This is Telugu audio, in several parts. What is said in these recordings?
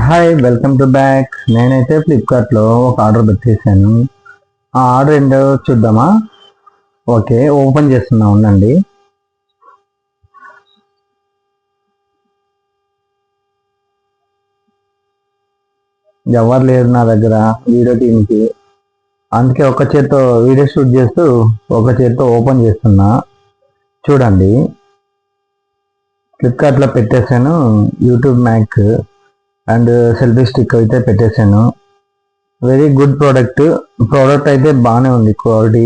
Hi, welcome to back. నేనైతే ఫ్లిప్కార్ట్లో ఒక ఆర్డర్ పెట్టేశాను. ఆ ఆర్డర్ ఏంటో చూద్దామా? ఓకే, ఓపెన్ చేస్తున్నా ఉండండి. ఎవరు లేరు నా దగ్గర వీడియో టీమ్కి, అందుకే ఒక చేత్తో వీడియో షూట్ చేస్తూ ఒక చేత్తో ఓపెన్ చేస్తున్నా. చూడండి, ఫ్లిప్కార్ట్లో పెట్టేశాను. YouTube mac and selfie stick అయితే పెట్టేశాను. వెరీ గుడ్ ప్రోడక్ట్ అయితే బాగానే ఉంది. క్వాలిటీ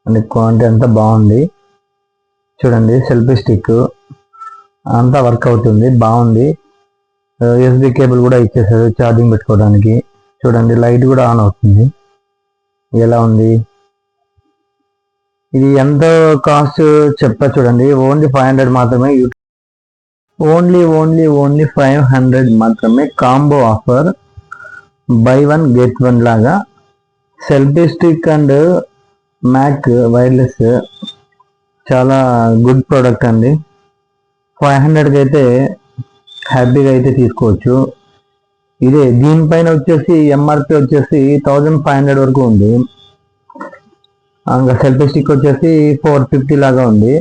అండ్ క్వాంటిటీ అంతా బాగుంది. చూడండి, సెల్ఫీ స్టిక్ అంతా వర్క్ అవుతుంది, బాగుంది. యూఎస్బి కేబుల్ కూడా ఇచ్చేసారు ఛార్జింగ్ పెట్టుకోవడానికి. చూడండి, లైట్ కూడా ఆన్ అవుతుంది. ఎలా ఉంది? ఇది ఎంత కాస్ట్ చెప్తా చూడండి. ఓన్లీ 500 మాత్రమే. ఓన్లీ 500 మాత్రమే. కాంబో ఆఫర్, బై 1 గెట్ 1 లాగా. Selfie stick and mac wireless చాలా గుడ్ ప్రోడక్ట్ అండి. 500కి అయితే హ్యాపీగా అయితే తీసుకోవచ్చు. ఇదే దీనిపైన వచ్చేసి ఎంఆర్పి వచ్చేసి 1500 వరకు ఉంది. ఇంకా సెల్ఫీ స్టిక్ వచ్చేసి 450 లాగా ఉంది.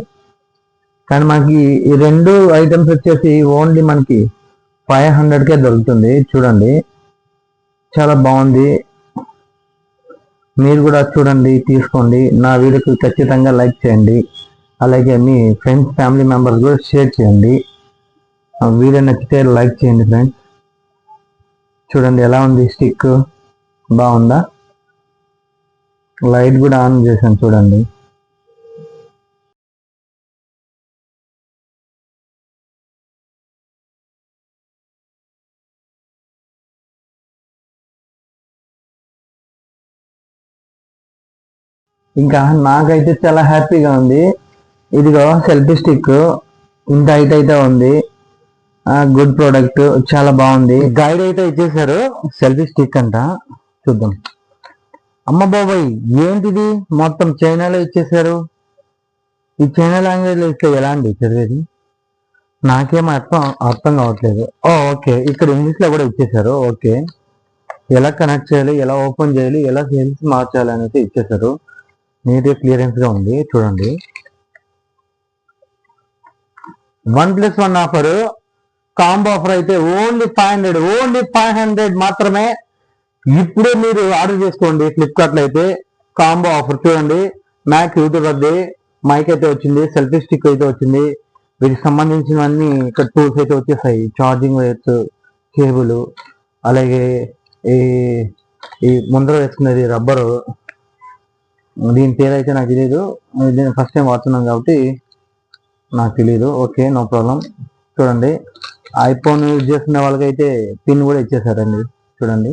కానీ మనకి ఈ రెండు ఐటమ్స్ వచ్చేసి ఓన్లీ మనకి 500కే దొరుకుతుంది. చూడండి, చాలా బాగుంది. మీరు కూడా చూడండి, తీసుకోండి. నా వీడియోకి ఖచ్చితంగా లైక్ చేయండి. అలాగే మీ ఫ్రెండ్స్, ఫ్యామిలీ మెంబర్స్ కూడా షేర్ చేయండి. వీడియో నచ్చితే లైక్ చేయండి ఫ్రెండ్స్. చూడండి ఎలా ఉంది స్టిక్, బాగుందా? లైట్ కూడా ఆన్ చేశాను చూడండి. ఇంకా నాకైతే చాలా హ్యాపీగా ఉంది. ఇదిగో సెల్ఫీ స్టిక్ ఇంత హైట్ అయితే ఉంది. గుడ్ ప్రోడక్ట్, చాలా బాగుంది. గైడ్ అయితే ఇచ్చేసారు. సెల్ఫీ స్టిక్ అంట, చూద్దాం. అమ్మ బాబాయ్, ఏంటిది? మొత్తం చైనాలో ఇచ్చేసారు. ఈ చైనా లాంగ్వేజ్లో ఇస్తే ఎలా అండి చదివేది? నాకేం అర్థం కావట్లేదు. ఓకే, ఇక్కడ ఇంగ్లీష్లో కూడా ఇచ్చేసారు. ఓకే, ఎలా కనెక్ట్ చేయాలి, ఎలా ఓపెన్ చేయాలి, ఎలా సెల్స్ మార్చాలి అనేది ఇచ్చేసారు. నీట్గా క్లియరెన్స్గా ఉంది. చూడండి, 1+1 ఆఫర్, కాంబో ఆఫర్ అయితే ఓన్లీ 500 మాత్రమే. ఇప్పుడే మీరు ఆర్డర్ చేసుకోండి ఫ్లిప్కార్ట్లో అయితే. కాంబో ఆఫర్ చూడండి. మ్యాక్ యూట్యూబ్ వద్దే మైక్ అయితే వచ్చింది, సెల్ఫీ స్టిక్ అయితే వచ్చింది. వీటికి సంబంధించినవన్నీ ఇక్కడ టూల్స్ అయితే వచ్చేసాయి. ఛార్జింగ్ వైర్స్, కేబుల్, అలాగే ఈ ఈ ముందర వేసుకునేది రబ్బరు. దీని పేరు అయితే నాకు తెలియదు. నేను ఫస్ట్ టైం వాడుతున్నాను కాబట్టి నాకు తెలియదు. Okay, no problem. చూడండి, ఐఫోన్ యూజ్ చేస్తున్న వాళ్ళకైతే పిన్ కూడా ఇచ్చేసారండి. చూడండి,